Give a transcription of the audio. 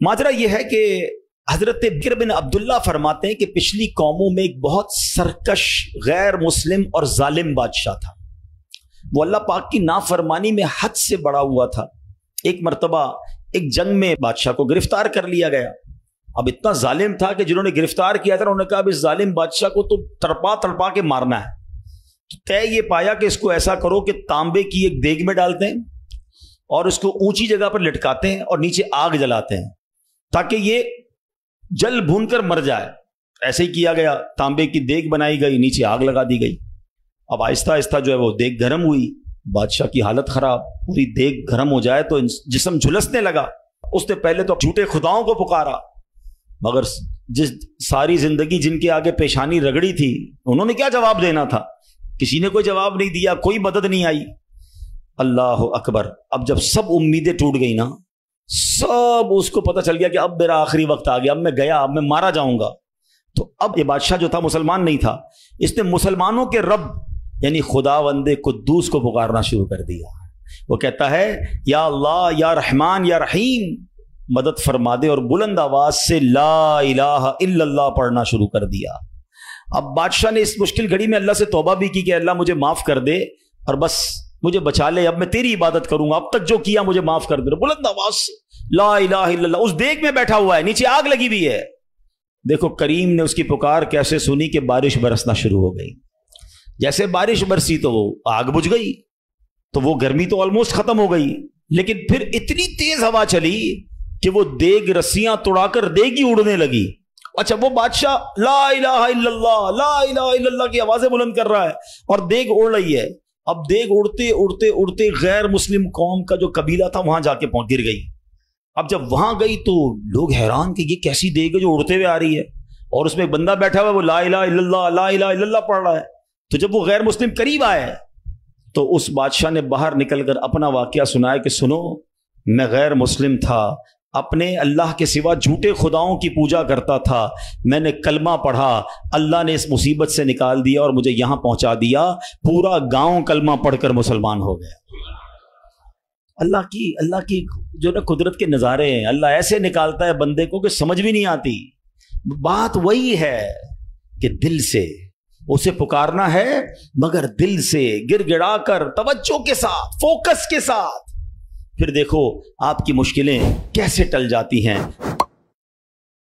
माजरा यह है कि हजरत बिकर बिन अब्दुल्ला फरमाते हैं कि पिछली कौमों में एक बहुत सरकश, गैर मुस्लिम और जालिम बादशाह था। वो अल्लाह पाक की नाफरमानी में हद से बड़ा हुआ था। एक मर्तबा एक जंग में बादशाह को गिरफ्तार कर लिया गया। अब इतना जालिम था कि जिन्होंने गिरफ्तार किया था उन्होंने कहा अब इस जालिम बादशाह को तो तड़पा तड़पा के मारना है। तो तय ये पाया कि इसको ऐसा करो कि तांबे की एक देग में डालते हैं और उसको ऊंची जगह पर लटकाते हैं और नीचे आग जलाते हैं ताकि ये जल भून कर मर जाए। ऐसे ही किया गया, तांबे की देग बनाई गई, नीचे आग लगा दी गई। अब आहिस्ता आहिस्ता जो है वो देग गर्म हुई, बादशाह की हालत खराब, पूरी देग गर्म हो जाए तो जिस्म झुलसने लगा। उसने पहले तो झूठे खुदाओं को पुकारा, मगर जिस सारी जिंदगी जिनके आगे पेशानी रगड़ी थी उन्होंने क्या जवाब देना था? किसी ने कोई जवाब नहीं दिया, कोई मदद नहीं आई। अल्लाह अकबर। अब जब सब उम्मीदें टूट गई ना, सब उसको पता चल गया कि अब मेरा आखिरी वक्त आ गया, अब मैं गया, अब मैं मारा जाऊंगा। तो अब ये बादशाह जो था मुसलमान नहीं था, इसने मुसलमानों के रब यानी खुदावंदे कुद्दूस को पुकारना शुरू कर दिया। वो कहता है या अल्लाह या रहमान या रहीम मदद फरमा दे, और बुलंद आवाज से ला इलाहा इल्लल्लाह पढ़ना शुरू कर दिया। अब बादशाह ने इस मुश्किल घड़ी में अल्लाह से तौबा भी की कि अल्लाह मुझे माफ कर दे और बस मुझे बचा ले, अब मैं तेरी इबादत करूंगा, अब तक जो किया मुझे माफ कर दे। बुलंद आवाज से ला इलाहा इल्लल्लाह। उस देग में बैठा हुआ है, नीचे आग लगी हुई है। देखो करीम ने उसकी पुकार कैसे सुनी कि बारिश बरसना शुरू हो गई। जैसे बारिश बरसी तो वो आग बुझ गई, तो वो गर्मी तो ऑलमोस्ट खत्म हो गई। लेकिन फिर इतनी तेज हवा चली कि वो देग रस्सियां तोड़ाकर देग ही उड़ने लगी। अच्छा, वो बादशाह ला इलाहा इल्लल्लाह ला इलाहा इल्लल्लाह की आवाजें बुलंद कर रहा है और देग उड़ रही है। अब देग उड़ते उड़ते उड़ते गैर मुस्लिम कौम का जो कबीला था वहां जाके पहुंच गिर गई। अब जब वहां गई तो लोग हैरान कि ये कैसी देग है जो उड़ते हुए आ रही है, और उसमें एक बंदा बैठा हुआ है, वो ला इलाहा इल्लल्लाह पढ़ रहा है। तो जब वो गैर मुस्लिम करीब आए तो उस बादशाह ने बाहर निकलकर अपना वाकया सुनाया कि सुनो, मैं गैर मुस्लिम था, अपने अल्लाह के सिवा झूठे खुदाओं की पूजा करता था, मैंने कलमा पढ़ा, अल्लाह ने इस मुसीबत से निकाल दिया और मुझे यहां पहुंचा दिया। पूरा गांव कलमा पढ़कर मुसलमान हो गया। अल्लाह की जो ना कुदरत के नज़ारे हैं। अल्लाह ऐसे निकालता है बंदे को कि समझ भी नहीं आती। बात वही है कि दिल से उसे पुकारना है, मगर दिल से गिड़गिड़ा कर तवज्जो के साथ, फोकस के साथ। फिर देखो आपकी मुश्किलें कैसे टल जाती हैं।